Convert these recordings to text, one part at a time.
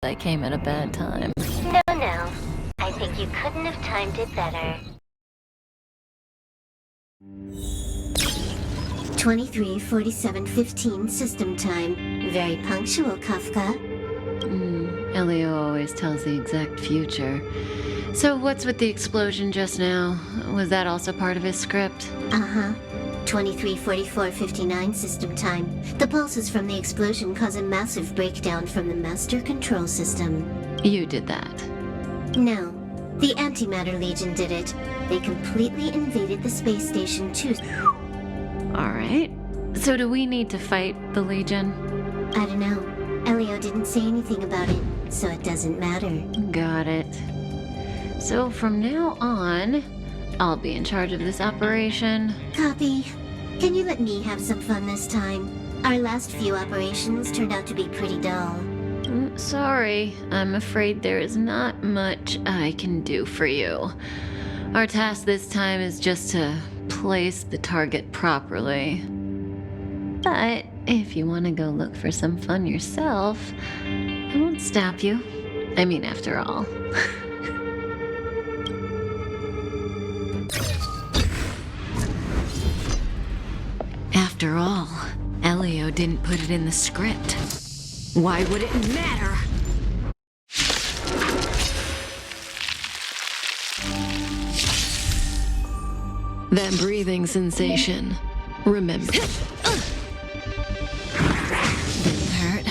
I came at a bad time. No, no. I think you couldn't have timed it better. 23:47:15 system time. Very punctual, Kafka. Elio always tells the exact future. So what's with the explosion just now? Was that also part of his script? Uh-huh. 23:44:59 system time. The pulses from the explosion cause a massive breakdown from the master control system. You did that. No. The Antimatter Legion did it. They completely invaded the space station too. Alright. So do we need to fight the Legion? I don't know. Elio didn't say anything about it, so it doesn't matter. Got it. So from now on, I'll be in charge of this operation. Copy. Can you let me have some fun this time? Our last few operations turned out to be pretty dull. Sorry, I'm afraid there is not much I can do for you. Our task this time is just to place the target properly. But if you want to go look for some fun yourself, I won't stop you. I mean, after all. After all, Elio didn't put it in the script. Why would it matter? That breathing sensation. Remember. Didn't hurt.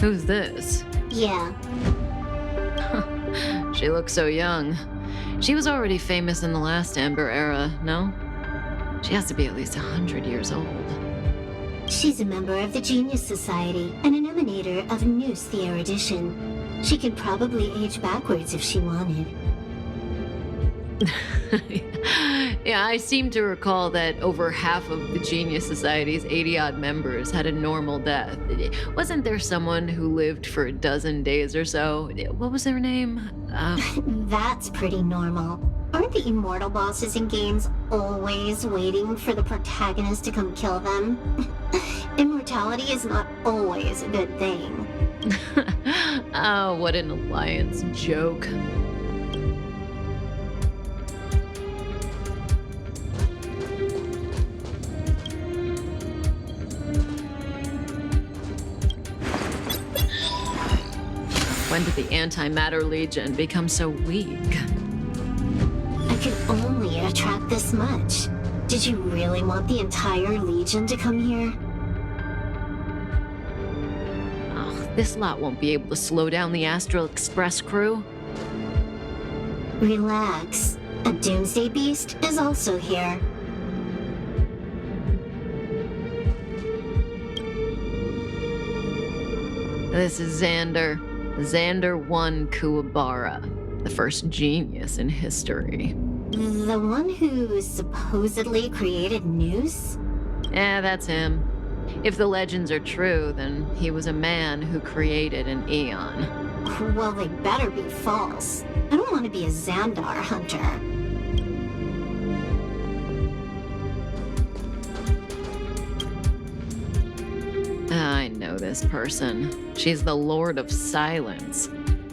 Who's this? Yeah. She looks so young. She was already famous in the last Amber era, no? She has to be at least 100 years old. She's a member of the Genius Society and an emanator of Noose the Erudition. She could probably age backwards if she wanted. Yeah, I seem to recall that over half of the Genius Society's 80-odd members had a normal death. Wasn't there someone who lived for a dozen days or so? What was their name? That's pretty normal. Aren't the immortal bosses in games always waiting for the protagonist to come kill them? Immortality is not always a good thing. Oh, what an alliance joke. When did the Antimatter Legion become so weak? I could only attract this much. Did you really want the entire Legion to come here? Oh, this lot won't be able to slow down the Astral Express crew. Relax. A Doomsday Beast is also here. This is Xander. Xander 1 Kuwabara, the first genius in history. The one who supposedly created Noose? Yeah, that's him. If the legends are true, then he was a man who created an eon. Well, they better be false. I don't want to be a Xandar hunter. I know this person. She's the Lord of Silence,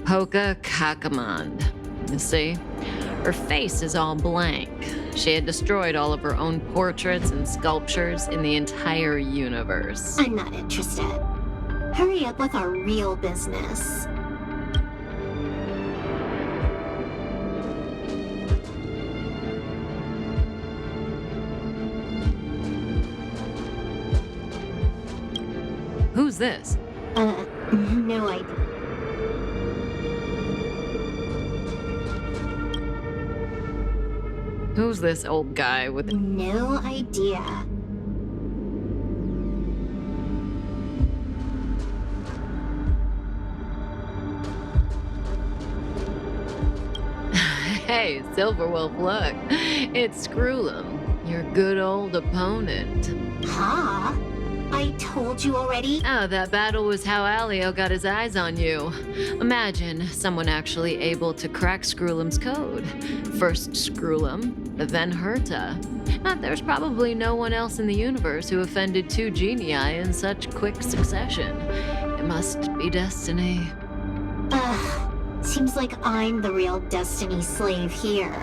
Poka Kakamand. You see? Her face is all blank. She had destroyed all of her own portraits and sculptures in the entire universe. I'm not interested. Hurry up with our real business. Who's this? No idea. Who's this old guy with... No idea. Hey, Silverwolf, look. It's Screwlum, your good old opponent. Huh? I told you already. Oh, that battle was how Alio got his eyes on you. Imagine someone actually able to crack Screwlum's code. First Screwlum, then Herta. There's probably no one else in the universe who offended two genii in such quick succession. It must be destiny. Seems like I'm the real destiny slave here.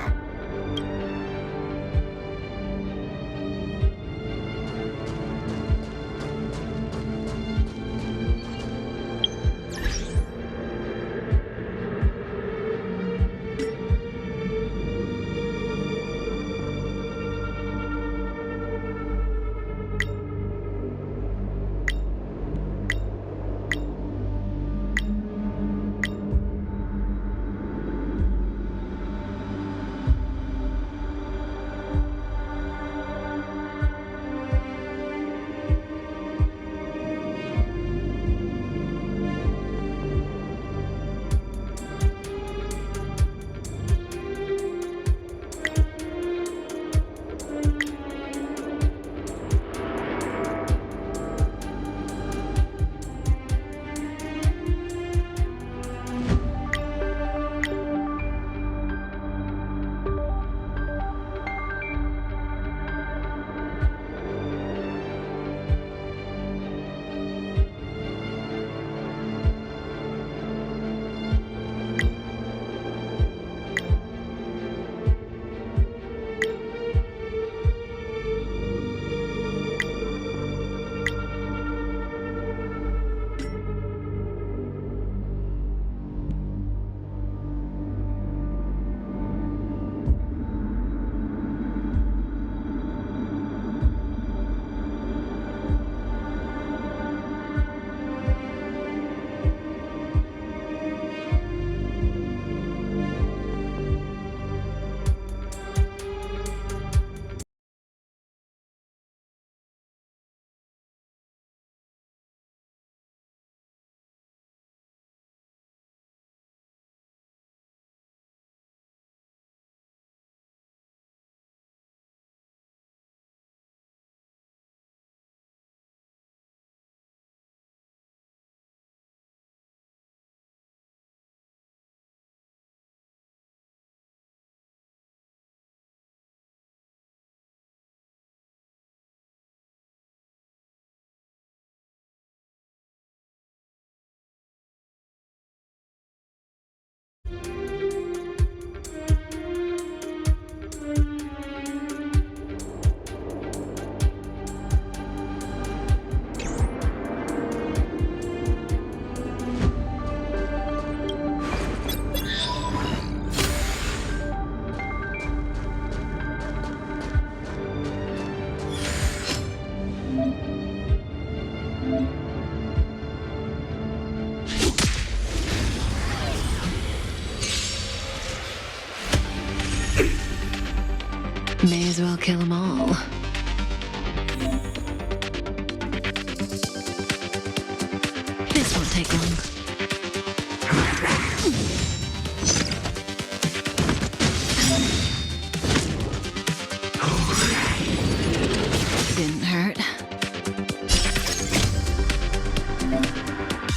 May as well kill them all. This won't take long. Didn't hurt.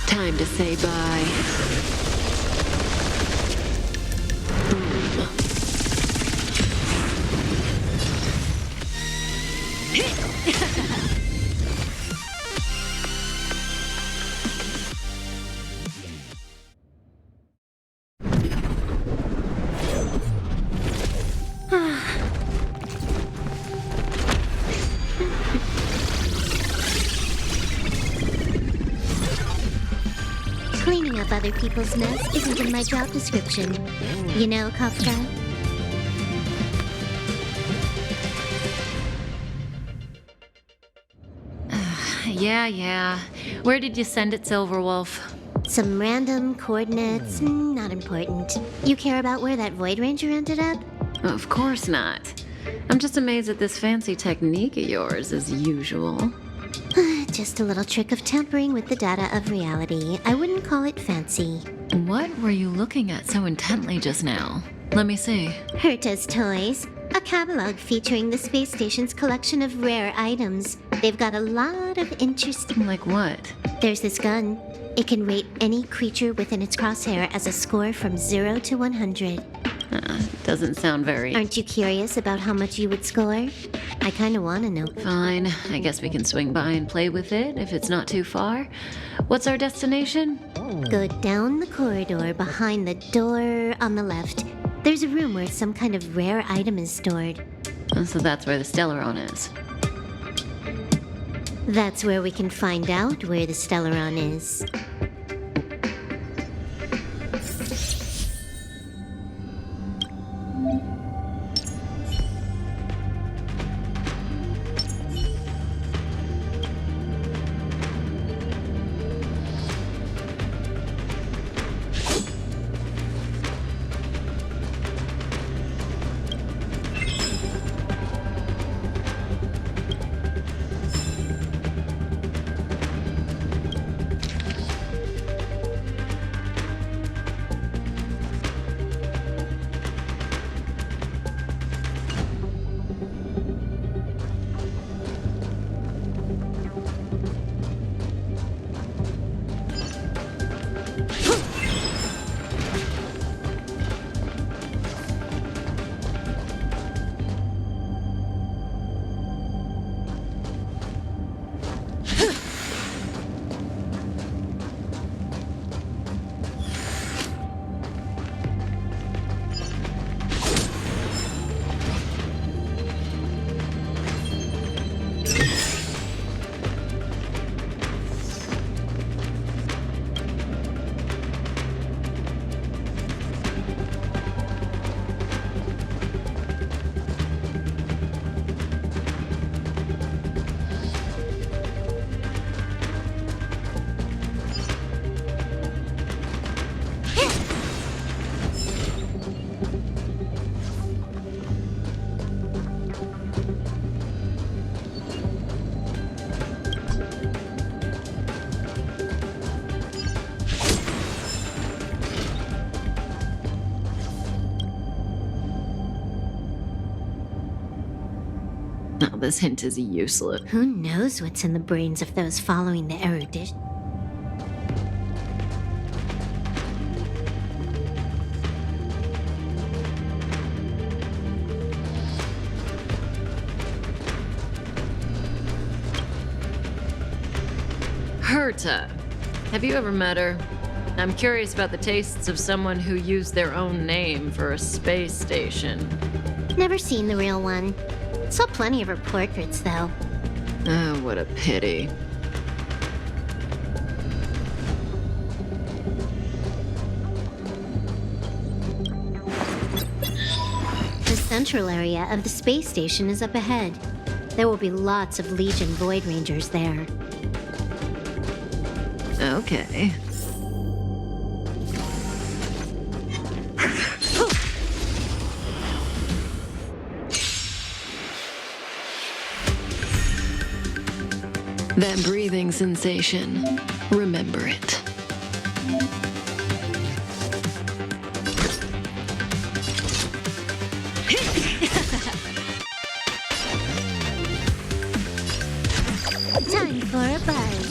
Time to say bye. Cleaning up other people's mess isn't in my job description. You know, Kafka? Yeah. Where did you send it, Silverwolf? Some random coordinates, not important. You care about where that Void Ranger ended up? Of course not. I'm just amazed at this fancy technique of yours, as usual. Just a little trick of tampering with the data of reality. I wouldn't call it fancy. What were you looking at so intently just now? Let me see. Herta's Toys, a catalog featuring the space station's collection of rare items. They've got a lot of interesting... Like what? There's this gun. It can rate any creature within its crosshair as a score from 0 to 100. Doesn't sound very... Aren't you curious about how much you would score? I kinda wanna know. Fine. I guess we can swing by and play with it if it's not too far. What's our destination? Go down the corridor behind the door on the left. There's a room where some kind of rare item is stored. So that's where the Stellaron is. That's where we can find out where the Stellaron is. Oh, this hint is useless. Who knows what's in the brains of those following the erudite? Herta. Have you ever met her? I'm curious about the tastes of someone who used their own name for a space station. Never seen the real one. Saw plenty of her portraits, though. Oh, what a pity. The central area of the space station is up ahead. There will be lots of Legion Void Rangers there. Okay. That breathing sensation. Remember it. Time for a buzz.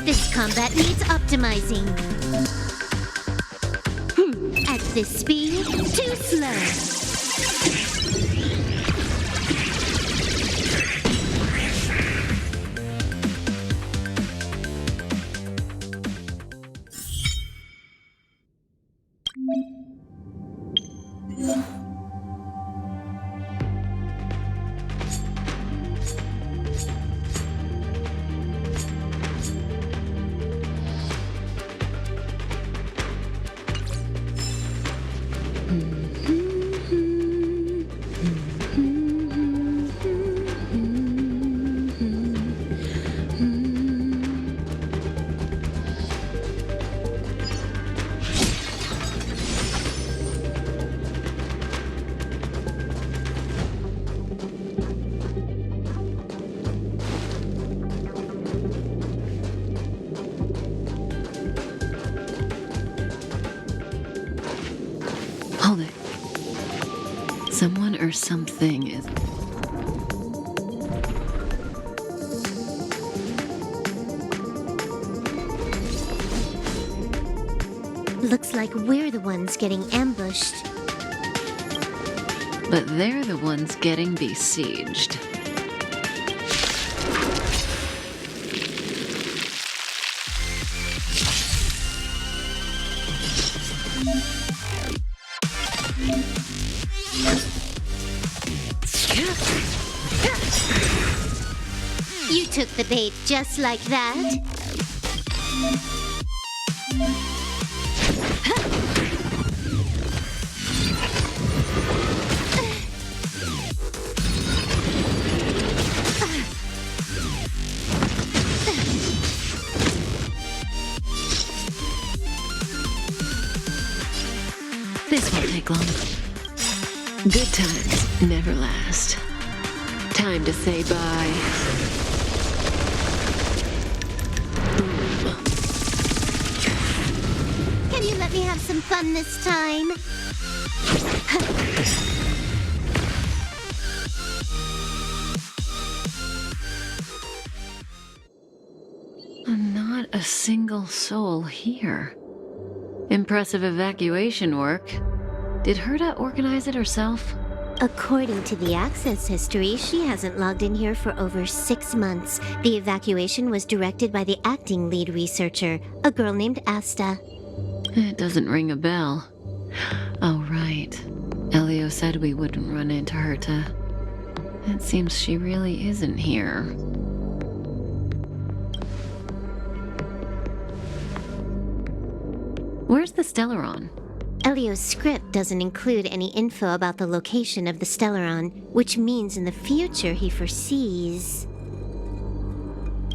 This combat needs optimizing. At this speed, too slow. Someone or something is... Looks like we're the ones getting ambushed. But they're the ones getting besieged. You took the bait just like that. This won't take long. Good times never last. Time to say bye. Can you let me have some fun this time? Not a single soul here. Impressive evacuation work. Did Herta organize it herself? According to the access history, she hasn't logged in here for over 6 months. The evacuation was directed by the acting lead researcher, a girl named Asta. It doesn't ring a bell. Oh, right. Elio said we wouldn't run into Herta. It seems she really isn't here. Where's the Stellaron? Elio's script doesn't include any info about the location of the Stellaron, which means in the future he foresees...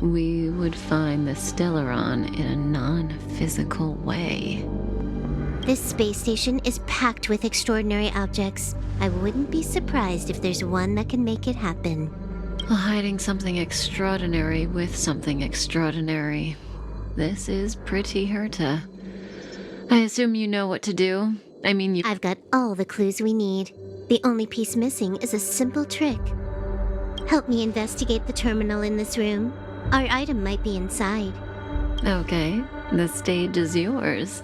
We would find the Stellaron in a non-physical way. This space station is packed with extraordinary objects. I wouldn't be surprised if there's one that can make it happen. Hiding something extraordinary with something extraordinary. This is pretty Herta. I assume you know what to do. I mean, you... I've got all the clues we need. The only piece missing is a simple trick. Help me investigate the terminal in this room. Our item might be inside. Okay, the stage is yours.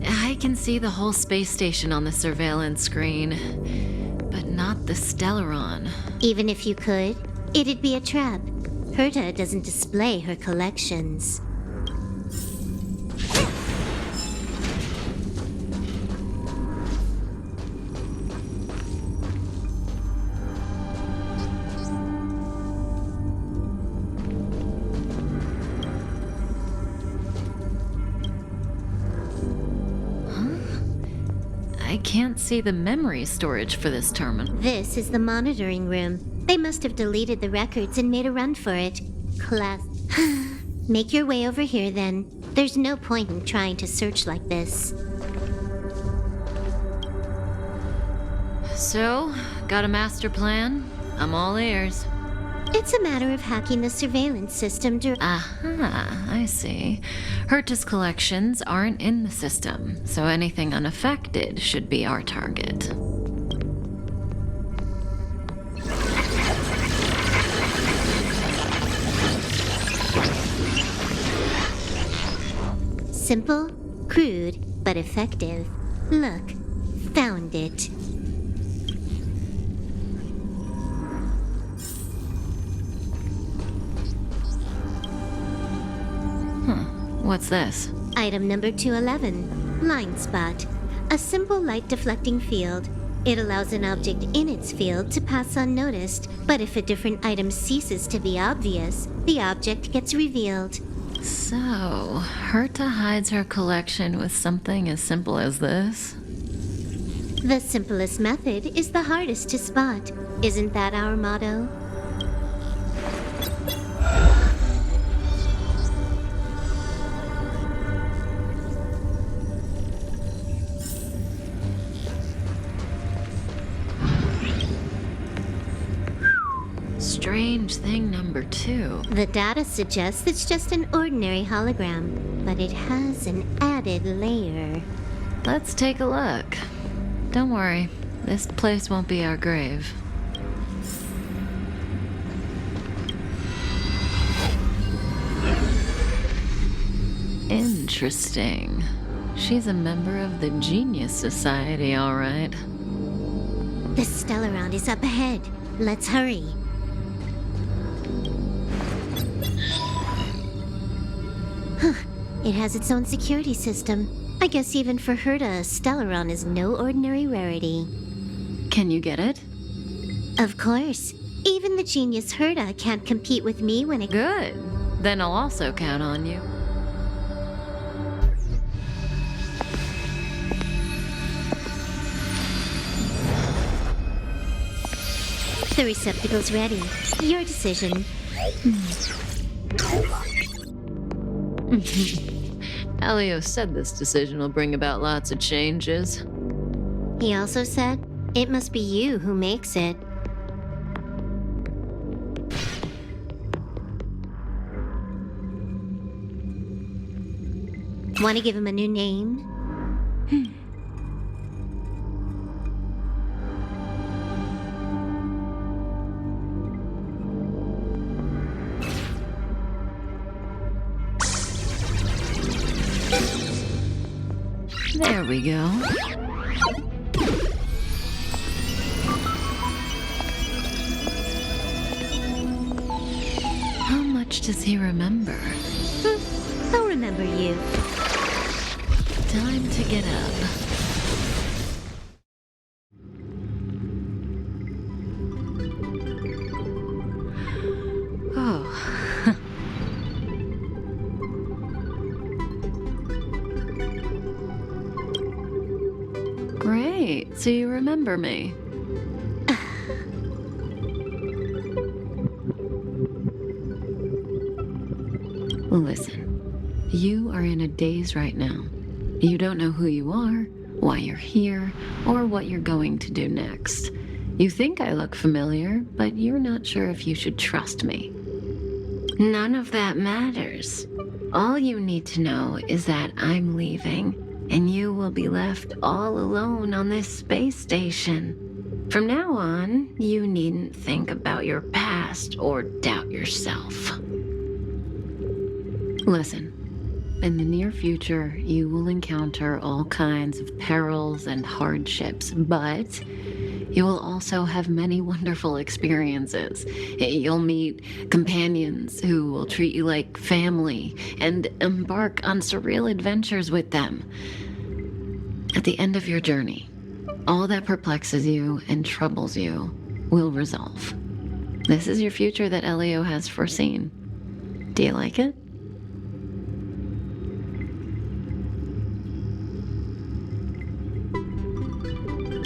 I can see the whole space station on the surveillance screen, but not the Stellaron. Even if you could, it'd be a trap. Herta doesn't display her collections. I can't see the memory storage for this terminal. This is the monitoring room. They must have deleted the records and made a run for it. Class. Make your way over here then. There's no point in trying to search like this. So, got a master plan? I'm all ears. It's a matter of hacking the surveillance system Aha, I see. Herta's collections aren't in the system, so anything unaffected should be our target. Simple, crude, but effective. Look, found it. What's this? Item number 211, line spot. A simple light deflecting field. It allows an object in its field to pass unnoticed, but if a different item ceases to be obvious, the object gets revealed. So, Herta hides her collection with something as simple as this? The simplest method is the hardest to spot. Isn't that our motto? Strange strange thing number 2. The data suggests it's just an ordinary hologram, but it has an added layer. Let's take a look. Don't worry, this place won't be our grave. Interesting. She's a member of the Genius Society, all right. The Stellaron is up ahead. Let's hurry. Huh. It has its own security system. I guess even for Herta, a Stellaron is no ordinary rarity. Can you get it? Of course. Even the genius Herta can't compete with me when it... Good. Then I'll also count on you. The receptacle's ready. Your decision. Elio said this decision will bring about lots of changes. He also said, it must be you who makes it. Want to give him a new name? There we go. How much does he remember? I'll remember you. Time to get up. Oh. Great, so you remember me. Listen, you are in a daze right now. You don't know who you are, why you're here, or what you're going to do next. You think I look familiar, but you're not sure if you should trust me. None of that matters. All you need to know is that I'm leaving, and you will be left all alone on this space station. From now on, you needn't think about your past or doubt yourself. Listen. In the near future, you will encounter all kinds of perils and hardships, but you will also have many wonderful experiences. You'll meet companions who will treat you like family and embark on surreal adventures with them. At the end of your journey, all that perplexes you and troubles you will resolve. This is your future that Elio has foreseen. Do you like it?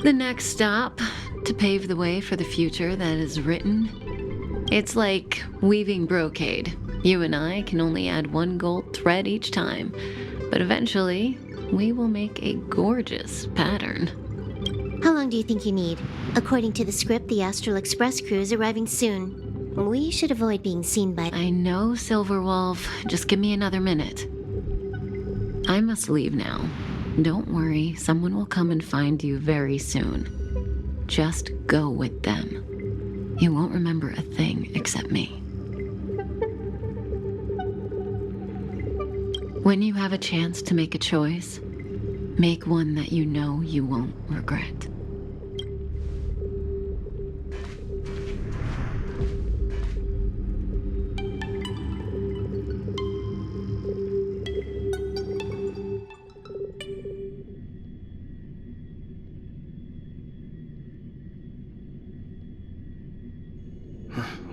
The next stop, to pave the way for the future that is written. It's like weaving brocade. You and I can only add one gold thread each time, but eventually, we will make a gorgeous pattern. How long do you think you need? According to the script, the Astral Express crew is arriving soon. We should avoid being seen by... I know, Silverwolf. Just give me another minute. I must leave now. Don't worry, someone will come and find you very soon. Just go with them. You won't remember a thing except me. When you have a chance to make a choice, make one that you know you won't regret.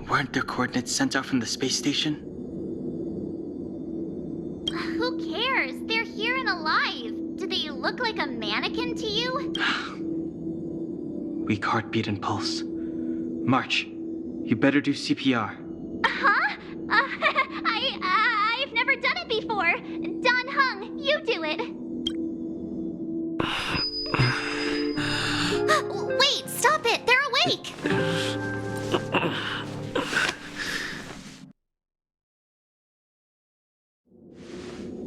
Weren't their coordinates sent out from the space station? Who cares? They're here and alive. Do they look like a mannequin to you? Weak heartbeat and pulse. March, you better do CPR. Huh? I've never done it before. Don Hung, you do it. Wait, stop it. They're awake.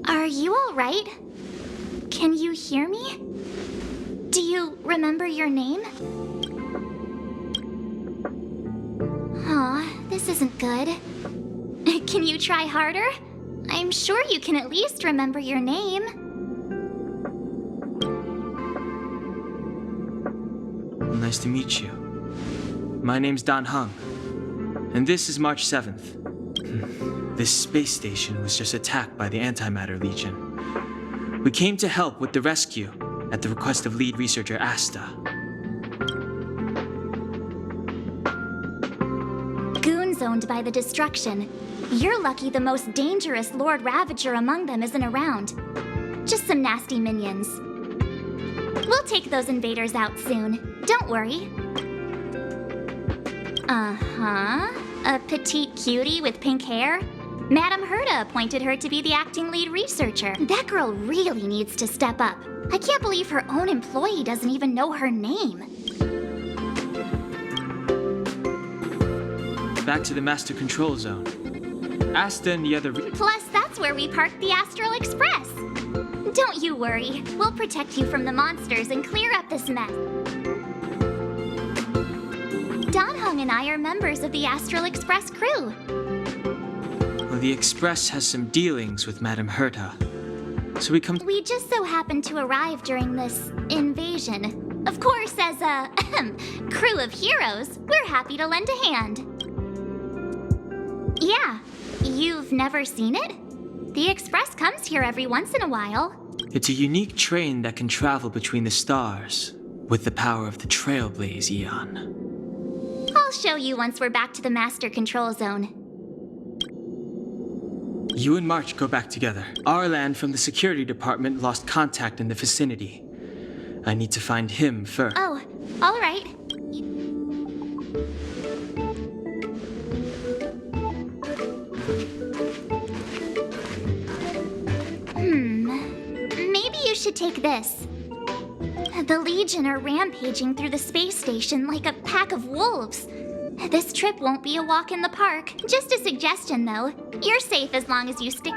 Are you alright? Can you hear me? Do you remember your name? Aw, this isn't good. Can you try harder? I'm sure you can at least remember your name. Nice to meet you. My name's Dan Heng, and this is March 7th. This space station was just attacked by the Antimatter Legion. We came to help with the rescue at the request of lead researcher Asta. Goons owned by the destruction. You're lucky the most dangerous Lord Ravager among them isn't around. Just some nasty minions. We'll take those invaders out soon. Don't worry. Uh-huh. A petite cutie with pink hair? Madame Herta appointed her to be the acting lead researcher. That girl really needs to step up. I can't believe her own employee doesn't even know her name. Back to the Master Control Zone. Asta and the other... Plus, that's where we parked the Astral Express. Don't you worry. We'll protect you from the monsters and clear up this mess. Dan Heng and I are members of the Astral Express crew. Well, the Express has some dealings with Madame Herta. So we just so happened to arrive during this invasion. Of course, as a crew of heroes, we're happy to lend a hand. Yeah, you've never seen it? The Express comes here every once in a while. It's a unique train that can travel between the stars with the power of the Trailblaze Eon. I'll show you once we're back to the Master Control Zone. You and March go back together. Arlan from the security department lost contact in the vicinity. I need to find him first. Oh, all right. Maybe you should take this. The Legion are rampaging through the space station like a pack of wolves. This trip won't be a walk in the park. Just a suggestion, though. You're safe as long as you stick...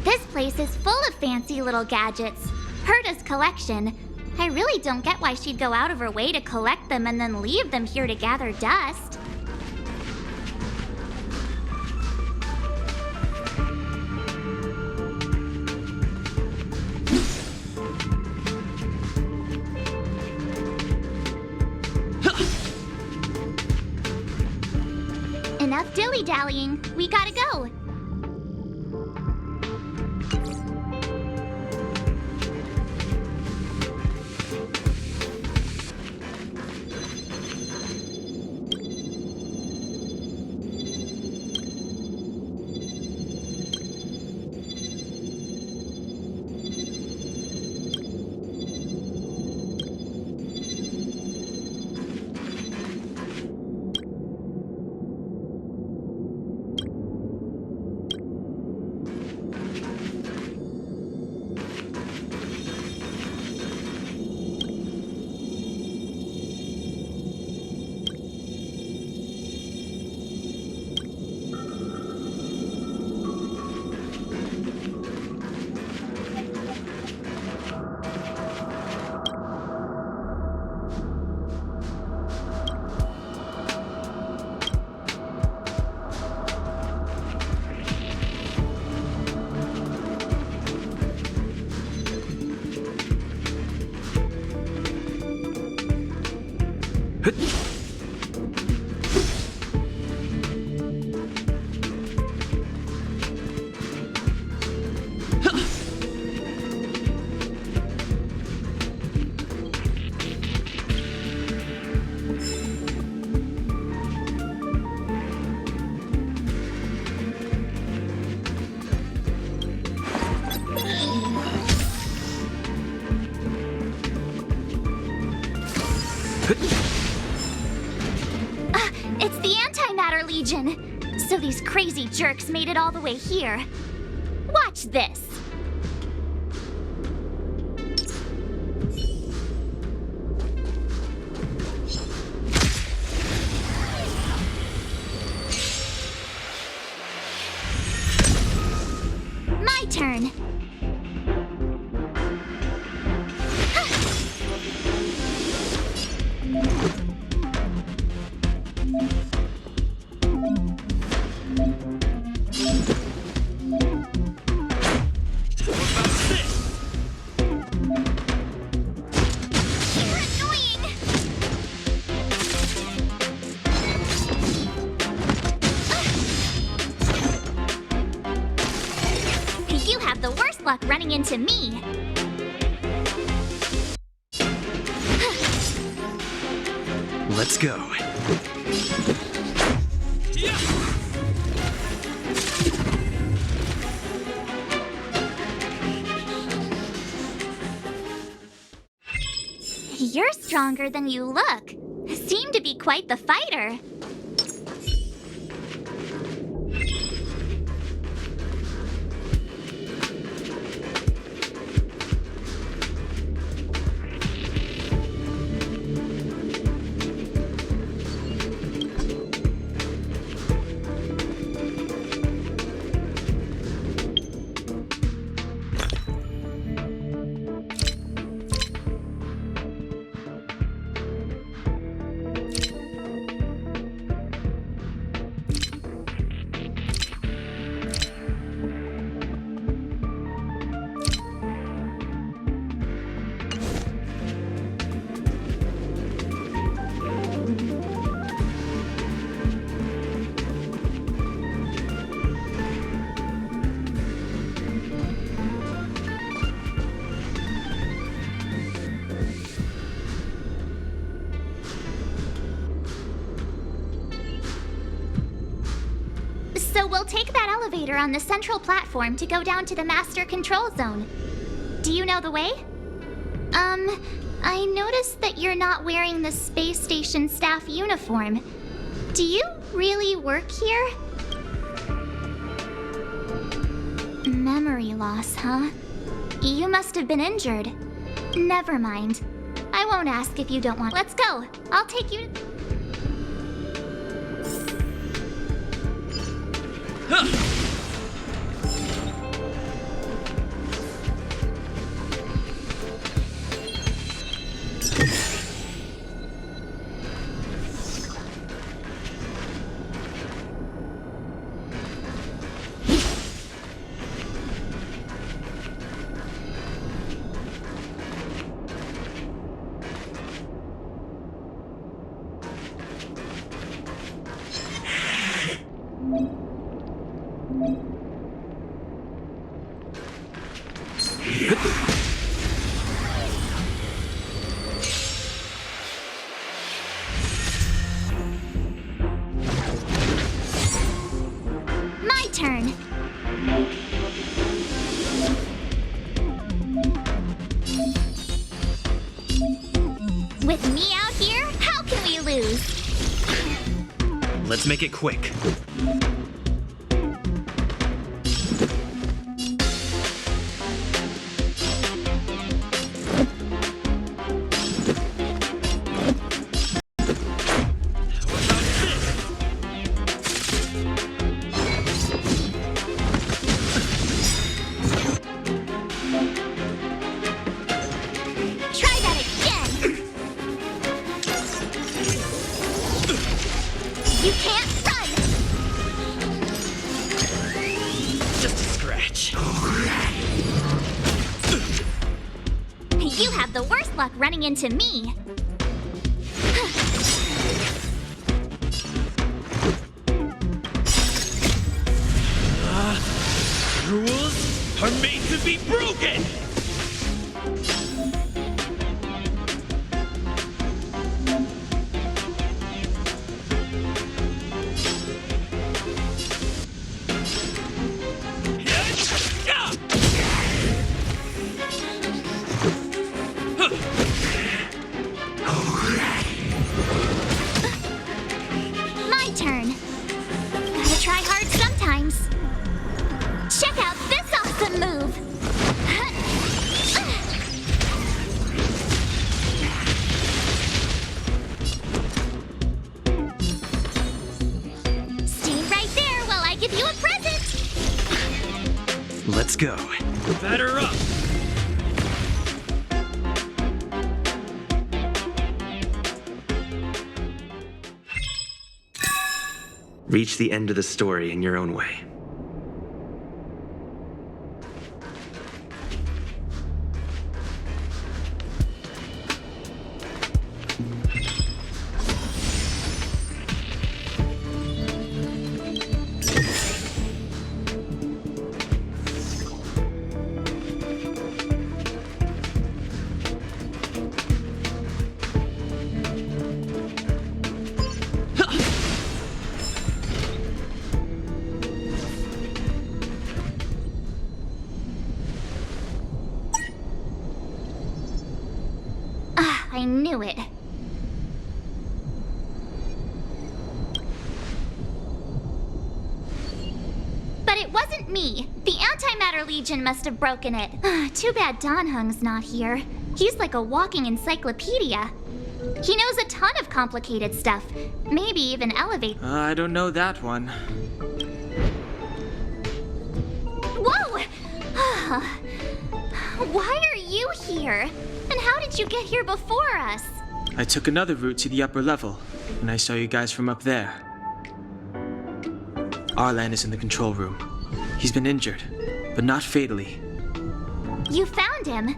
This place is full of fancy little gadgets. Herta's collection. I really don't get why she'd go out of her way to collect them and then leave them here to gather dust. Enough dilly-dallying. We gotta go. It's the Antimatter Legion! So these crazy jerks made it all the way here. Watch this! My turn! You have the worst luck running into me. Let's go. You're stronger than you look. Seem to be quite the fighter. So we'll take that elevator on the central platform to go down to the master control zone. Do you know the way? I noticed that you're not wearing the space station staff uniform. Do you really work here? Memory loss, huh? You must have been injured. Never mind. I won't ask if you don't want. Let's go. I'll take you. My turn. With me out here, how can we lose? Let's make it quick. Try that again. You can't run. Just a scratch. You have the worst luck running into me. rules are made to be broken! My turn. Gotta try hard sometimes. Check out this awesome move! Stay right there while I give you a present! Let's go. Batter up! Reach the end of the story in your own way. I knew it. But it wasn't me. The Antimatter Legion must have broken it. Too bad Dan Hung's not here. He's like a walking encyclopedia. He knows a ton of complicated stuff. Maybe even elevate. I don't know that one. Whoa! Why are you here? And how did you get here before us? I took another route to the upper level, and I saw you guys from up there. Arlan is in the control room. He's been injured, but not fatally. You found him.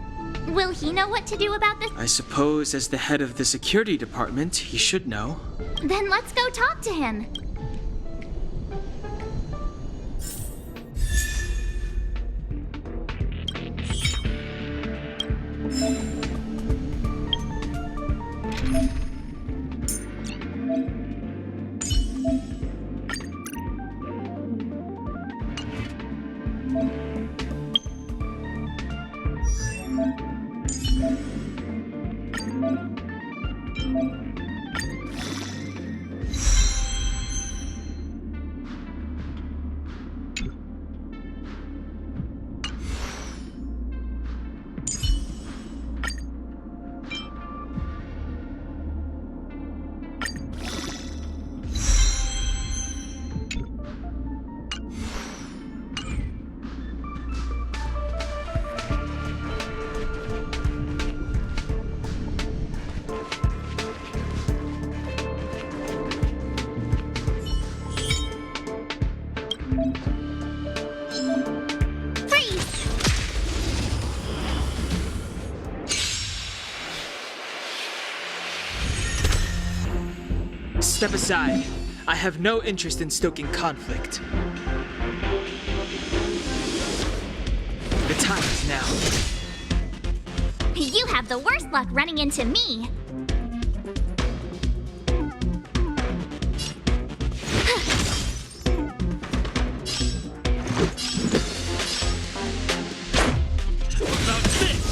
Will he know what to do about this? I suppose as the head of the security department, he should know. Then let's go talk to him. Step aside. I have no interest in stoking conflict. The time is now. You have the worst luck running into me. About this!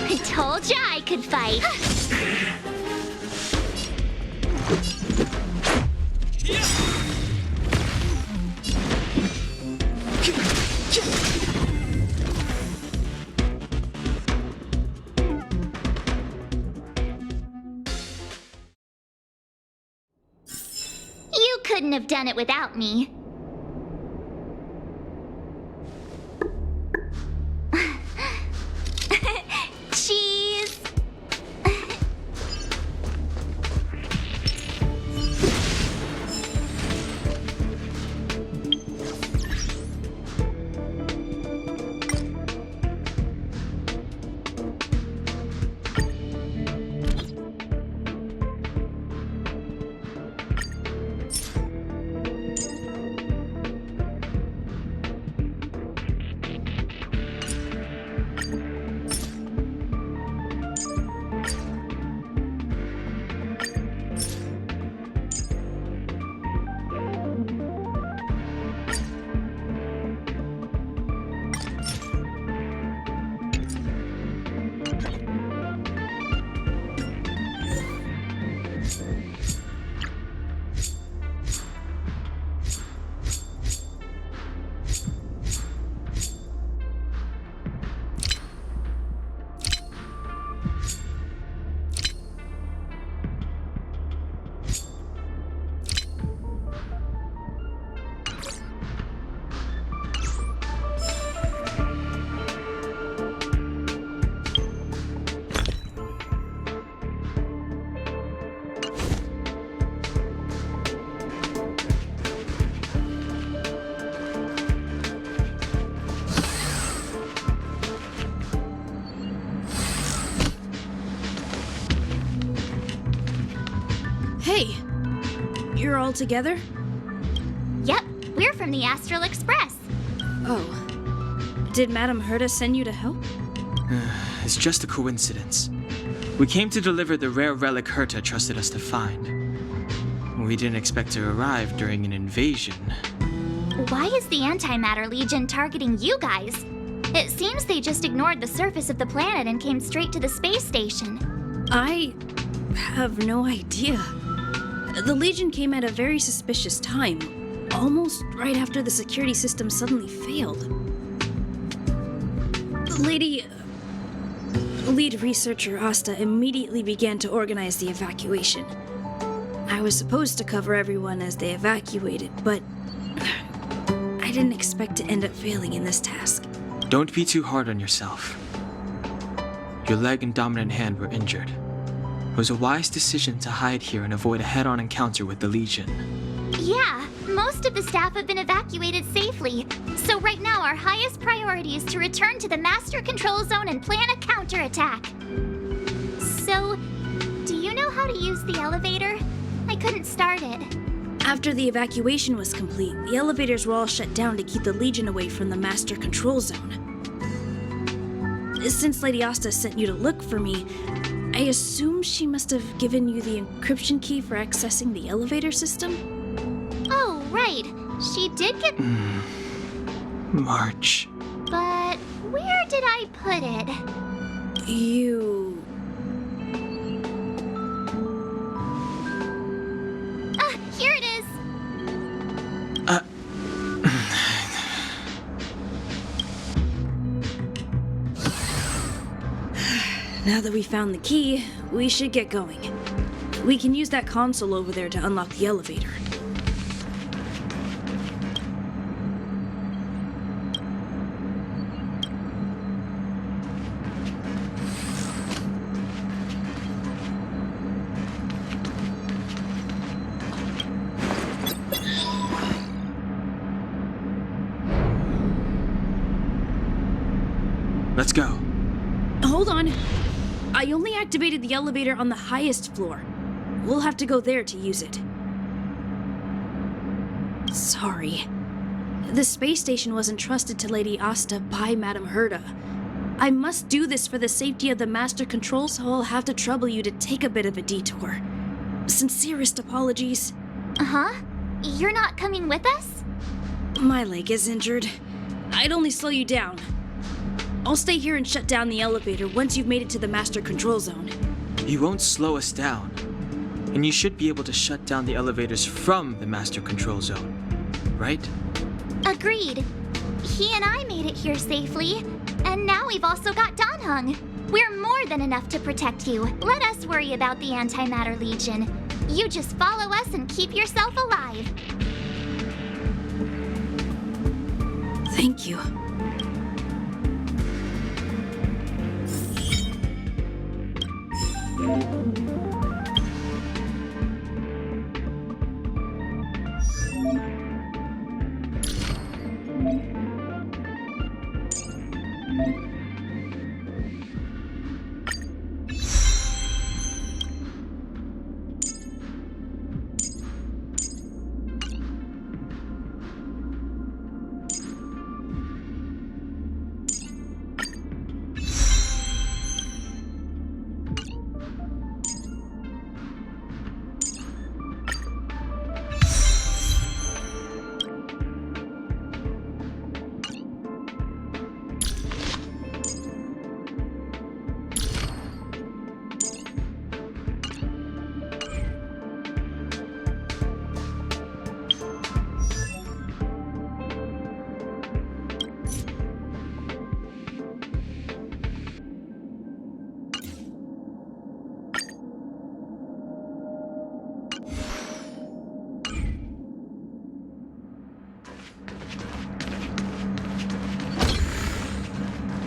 I told ya I could fight. You couldn't have done it without me. Cheese. all together? Yep, we're from the Astral Express. Oh. Did Madame Herta send you to help? It's just a coincidence. We came to deliver the rare relic Herta trusted us to find. We didn't expect to arrive during an invasion. Why is the Antimatter Legion targeting you guys? It seems they just ignored the surface of the planet and came straight to the space station. I have no idea. The Legion came at a very suspicious time, almost right after the security system suddenly failed. Lead researcher Asta immediately began to organize the evacuation. I was supposed to cover everyone as they evacuated, but I didn't expect to end up failing in this task. Don't be too hard on yourself. Your leg and dominant hand were injured. It was a wise decision to hide here and avoid a head-on encounter with the Legion. Yeah, most of the staff have been evacuated safely. So right now our highest priority is to return to the Master Control Zone and plan a counterattack. So, do you know how to use the elevator? I couldn't start it. After the evacuation was complete, the elevators were all shut down to keep the Legion away from the Master Control Zone. Since Lady Asta sent you to look for me, I assume she must have given you the encryption key for accessing the elevator system? Oh, right. She did get... March. But where did I put it? You... Here it is. Now that we found the key, we should get going. We can use that console over there to unlock the elevator. Let's go. Hold on. I only activated the elevator on the highest floor. We'll have to go there to use it. Sorry. The space station was entrusted to Lady Asta by Madame Herta. I must do this for the safety of the Master Control, so I'll have to trouble you to take a bit of a detour. Sincerest apologies. Uh-huh. You're not coming with us? My leg is injured. I'd only slow you down. I'll stay here and shut down the elevator once you've made it to the Master Control Zone. You won't slow us down. And you should be able to shut down the elevators from the Master Control Zone, right? Agreed. He and I made it here safely. And now we've also got Dan Heng. We're more than enough to protect you. Let us worry about the Antimatter Legion. You just follow us and keep yourself alive. Thank you.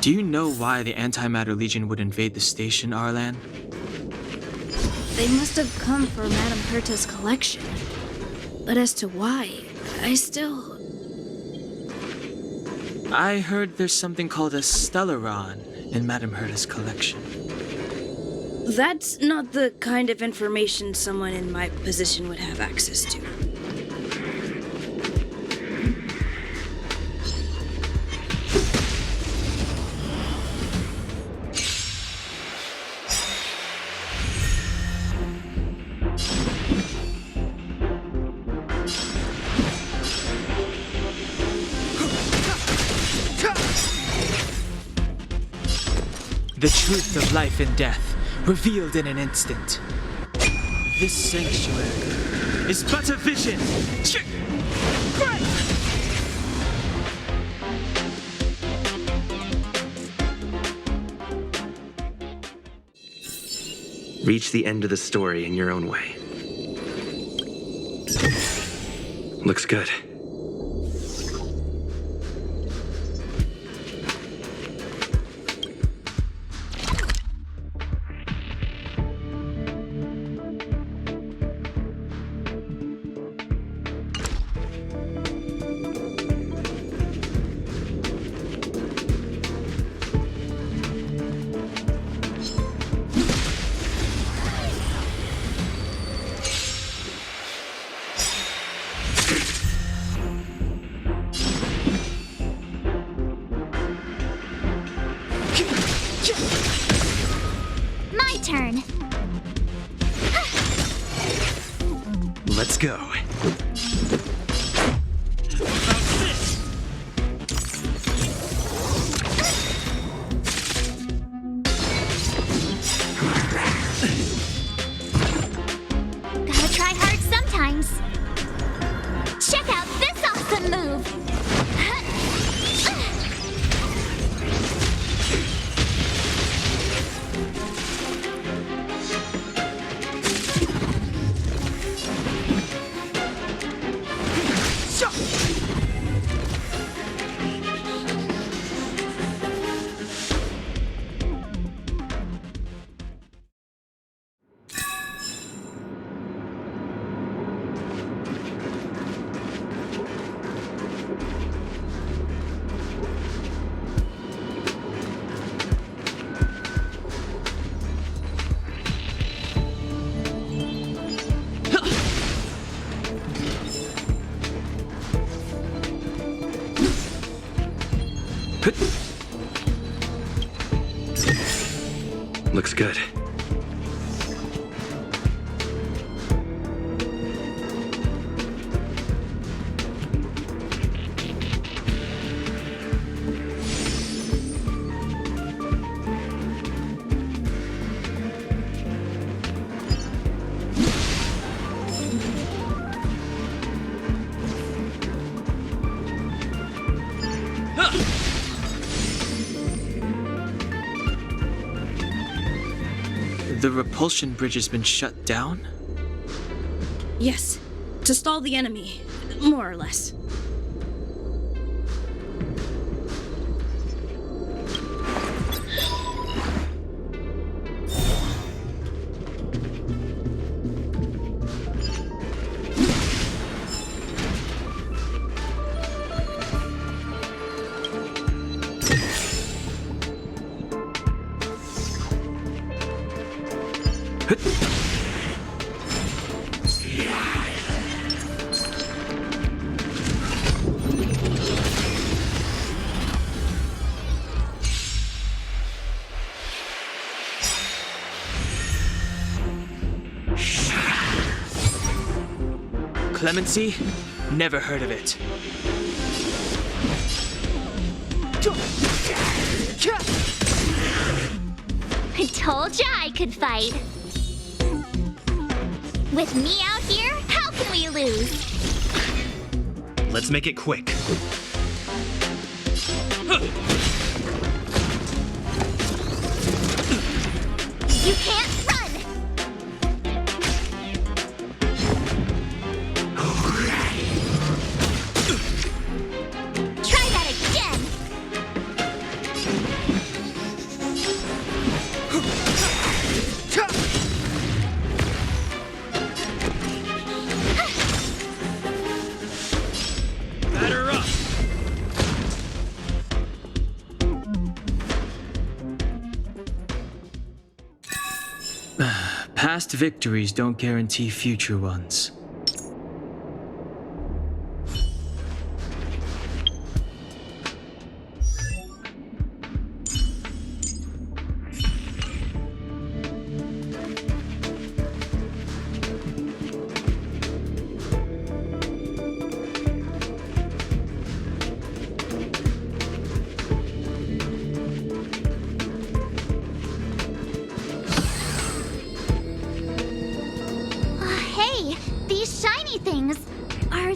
Do you know why the Antimatter Legion would invade the station, Arlan? They must have come for Madame Herta's collection. But as to why, I heard there's something called a Stellaron in Madame Herta's collection. That's not the kind of information someone in my position would have access to. The truth of life and death, revealed in an instant. This sanctuary is but a vision. Reach the end of the story in your own way. Looks good. My turn. Let's go. Gotta try hard sometimes. Check out this awesome move. Looks good. The repulsion bridge has been shut down? Yes, to stall the enemy, more or less. Clemency? Never heard of it. I told ya I could fight. With me out here, how can we lose? Let's make it quick. You can't run! Try that again! Batter up! Past victories don't guarantee future ones.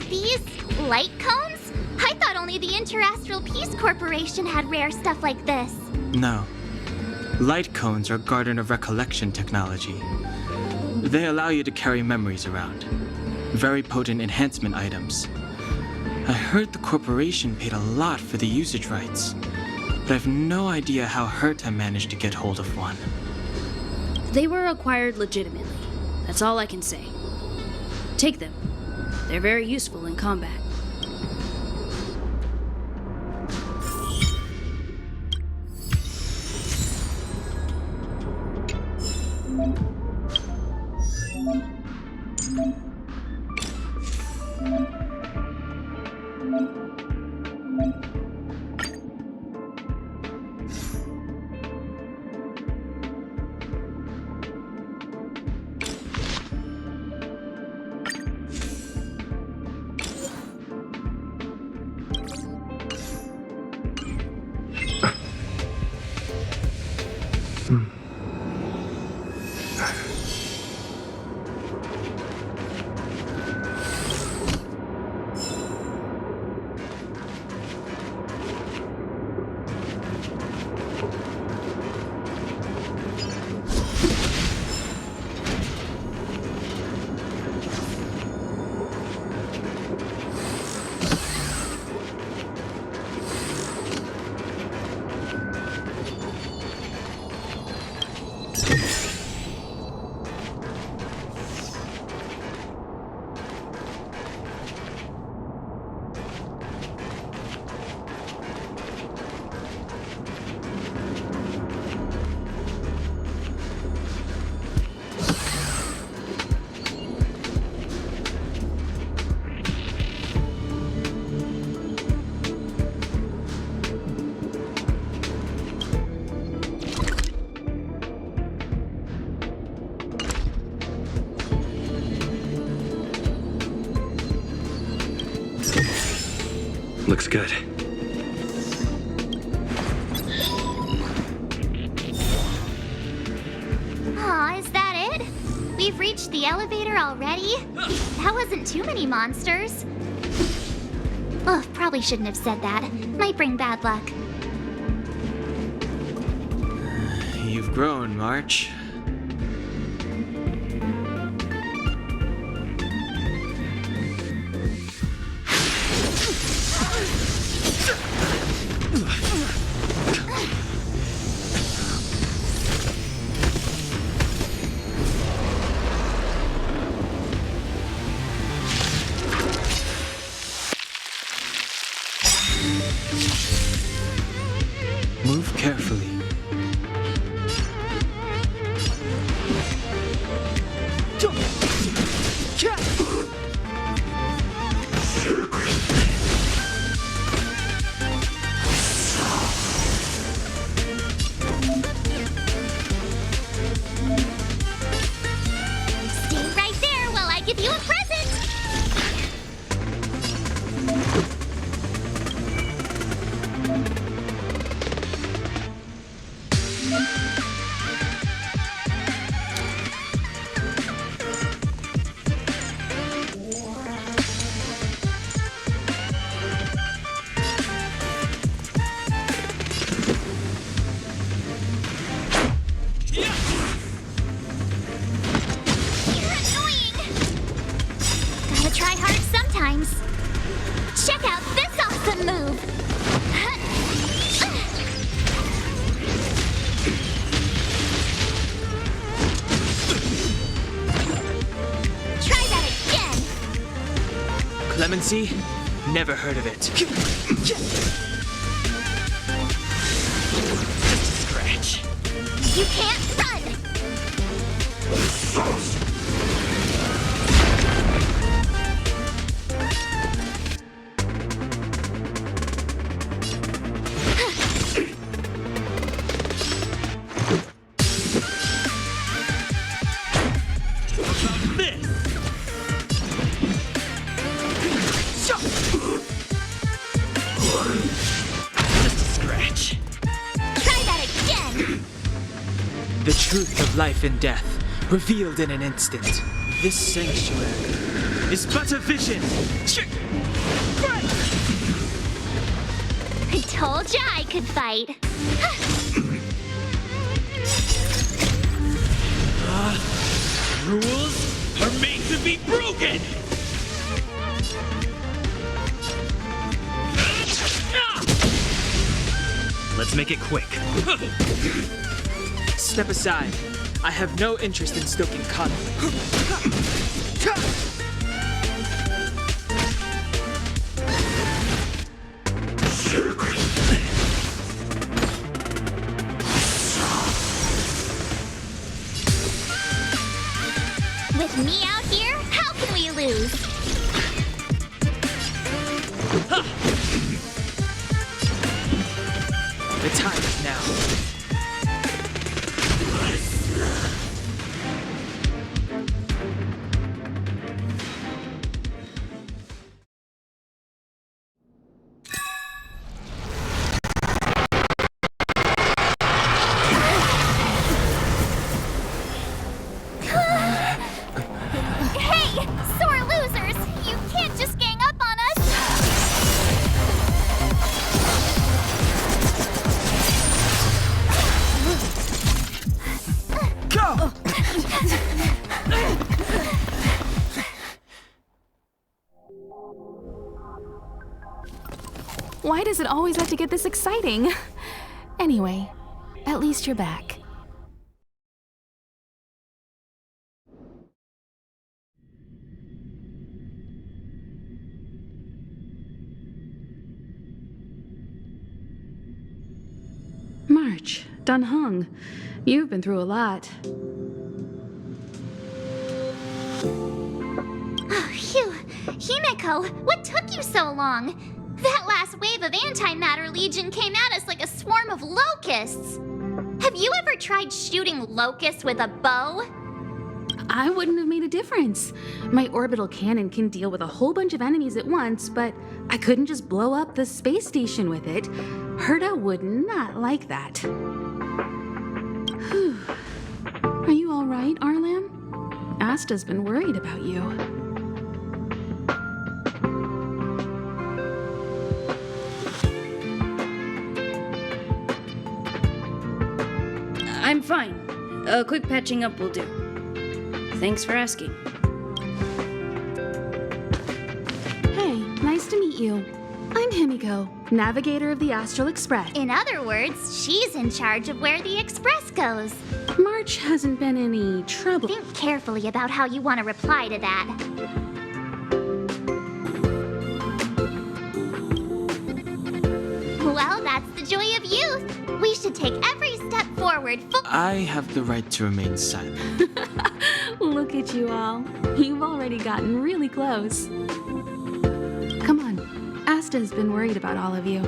These light cones? I thought only the Interastral Peace Corporation had rare stuff like this. No. Light cones are Garden of Recollection technology. They allow you to carry memories around. Very potent enhancement items. I heard the corporation paid a lot for the usage rights, but I have no idea how Herta managed to get hold of one. They were acquired legitimately. That's all I can say. Take them. They're very useful in combat. Looks good. Aw, is that it? We've reached the elevator already? That wasn't too many monsters. Oh, probably shouldn't have said that. Might bring bad luck. You've grown, March. Move carefully. Stay right there while I give you a present! You're annoying! Gotta try hard sometimes. Check out this awesome move! Try that again! Clemency? Never heard of it. Scratch. You can't run! Scratch. Try that again! The truth of life and death, revealed in an instant. This sanctuary is but a vision. I told ya I could fight. Rules are made to be broken! Let's make it quick. Step aside. I have no interest in stoking conflict. With me out here, how can we lose? The time is now. Hey, sore losers! You can't just gang up on us! Go! Why does it always have to get this exciting? Anyway, at least you're back. March, Dan Heng, you've been through a lot. Oh, phew. Himeko, what took you so long? That last wave of Antimatter Legion came at us like a swarm of locusts. Have you ever tried shooting locusts with a bow? I wouldn't have made a difference. My orbital cannon can deal with a whole bunch of enemies at once, but I couldn't just blow up the space station with it. Herta would not like that. Whew. Are you all right, Arlan? Asta's been worried about you. I'm fine. A quick patching up will do. Thanks for asking. Hey, nice to meet you. I'm Himiko, navigator of the Astral Express. In other words, she's in charge of where the express goes. March hasn't been any trouble. Think carefully about how you want to reply to that. Well, that's the joy of youth. We should take every step forward I have the right to remain silent. Look at you all. You've already gotten really close. Come on. Asta has been worried about all of you.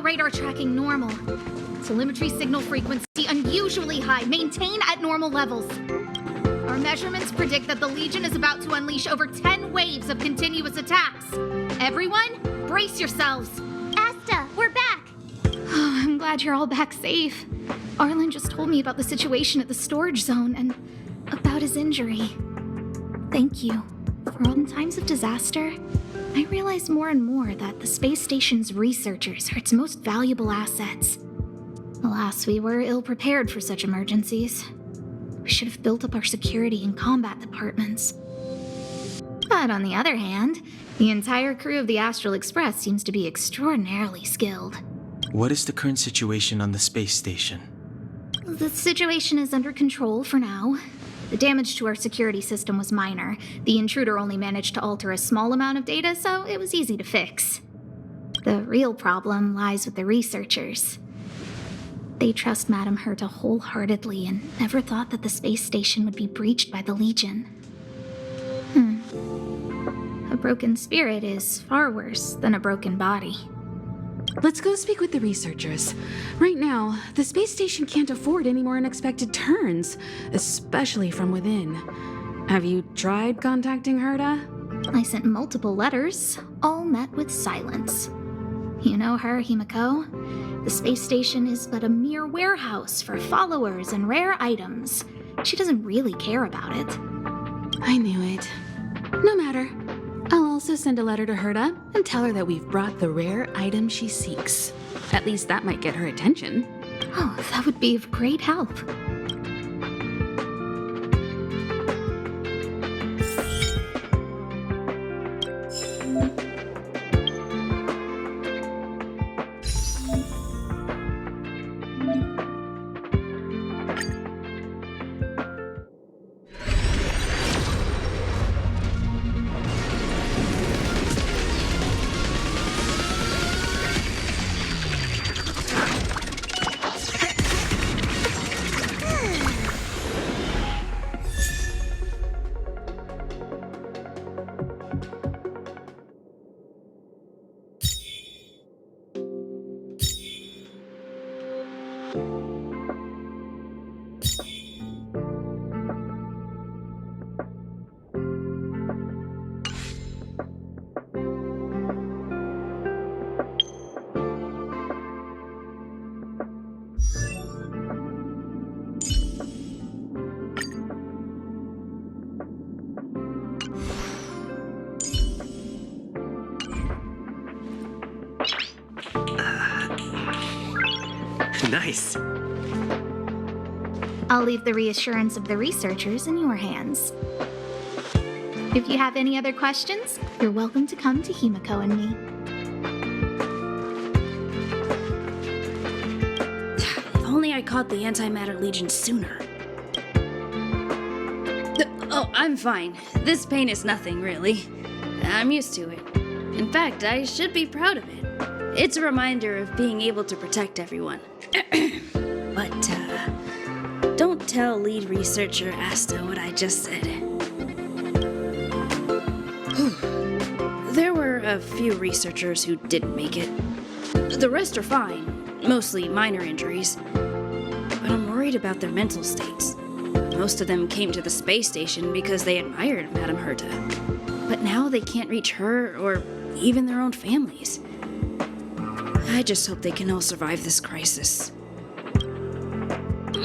radar tracking normal. Telemetry signal frequency unusually high. Maintain at normal levels. Our measurements predict that the Legion is about to unleash over 10 waves of continuous attacks. Everyone, brace yourselves. Asta, we're back! Oh, I'm glad you're all back safe. Arlen just told me about the situation at the storage zone and about his injury. Thank you. For all times of disaster, I realize more and more that the space station's researchers are its most valuable assets. Alas, we were ill-prepared for such emergencies. We should have built up our security and combat departments. But on the other hand, the entire crew of the Astral Express seems to be extraordinarily skilled. What is the current situation on the space station? The situation is under control for now. The damage to our security system was minor. The intruder only managed to alter a small amount of data, so it was easy to fix. The real problem lies with the researchers. They trust Madame Herta wholeheartedly and never thought that the space station would be breached by the Legion. A broken spirit is far worse than a broken body. Let's go speak with the researchers. Right now, the space station can't afford any more unexpected turns, especially from within. Have you tried contacting Herta? I sent multiple letters, all met with silence. You know her, Himiko? The space station is but a mere warehouse for followers and rare items. She doesn't really care about it. I knew it. No matter. I'll also send a letter to Herta and tell her that we've brought the rare item she seeks. At least that might get her attention. Oh, that would be of great help. Nice. I'll leave the reassurance of the researchers in your hands. If you have any other questions, you're welcome to come to Himiko and me. If only I caught the Antimatter Legion sooner. Oh, I'm fine. This pain is nothing, really. I'm used to it. In fact, I should be proud of it. It's a reminder of being able to protect everyone. But, don't tell lead researcher Asta what I just said. There were a few researchers who didn't make it. The rest are fine, mostly minor injuries. But I'm worried about their mental states. Most of them came to the space station because they admired Madame Herta. But now they can't reach her or even their own families. I just hope they can all survive this crisis.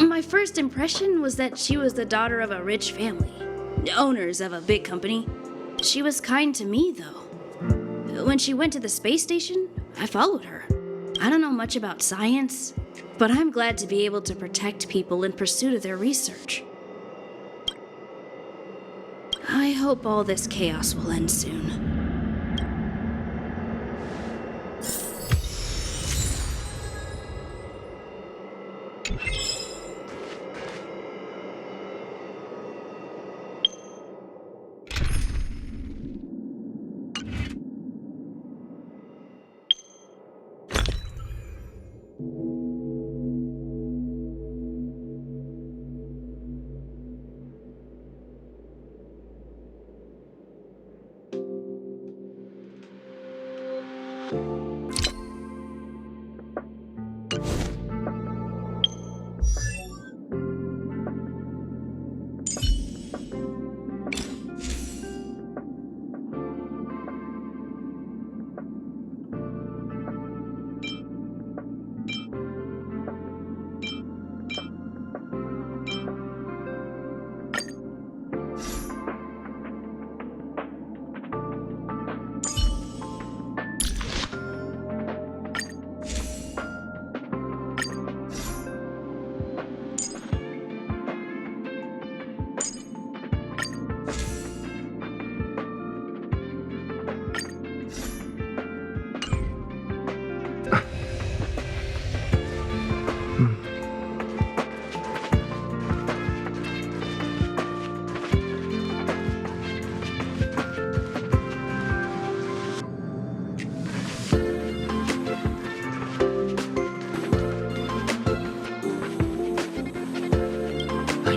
My first impression was that she was the daughter of a rich family, owners of a big company. She was kind to me, though. When she went to the space station, I followed her. I don't know much about science, but I'm glad to be able to protect people in pursuit of their research. I hope all this chaos will end soon.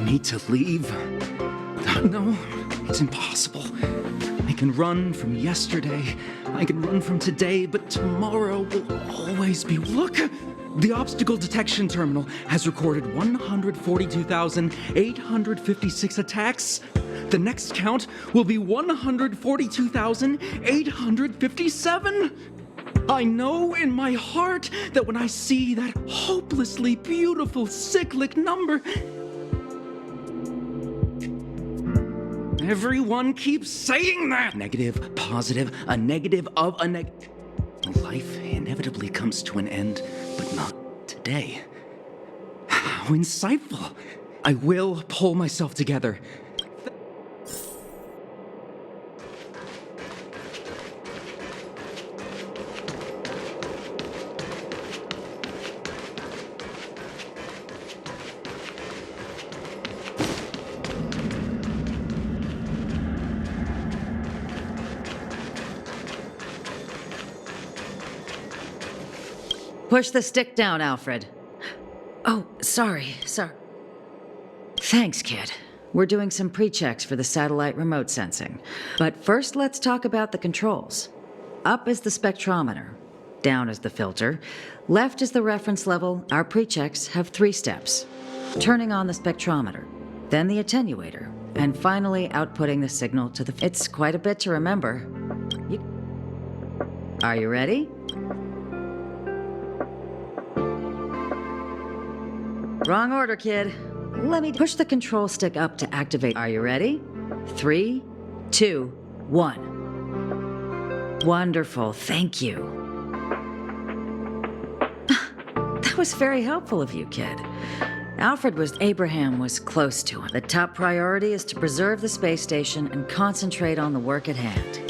Need to leave? No, it's impossible. I can run from yesterday, I can run from today, but tomorrow will always be... Look! The obstacle detection terminal has recorded 142,856 attacks. The next count will be 142,857. I know in my heart that when I see that hopelessly beautiful cyclic number, everyone keeps saying that! Negative, positive, a negative of a negative. Life inevitably comes to an end, but not today. How insightful. I will pull myself together. Push the stick down, Alfred. Oh, sorry. Thanks, kid. We're doing some pre-checks for the satellite remote sensing. But first, let's talk about the controls. Up is the spectrometer. Down is the filter. Left is the reference level. Our pre-checks have 3 steps. Turning on the spectrometer, then the attenuator, and finally outputting the signal to the... It's quite a bit to remember. Are you ready? Wrong order, kid. Let me push the control stick up to activate. Are you ready? 3, 2, 1. Wonderful, thank you. That was very helpful of you, kid. Abraham was close to him. The top priority is to preserve the space station and concentrate on the work at hand.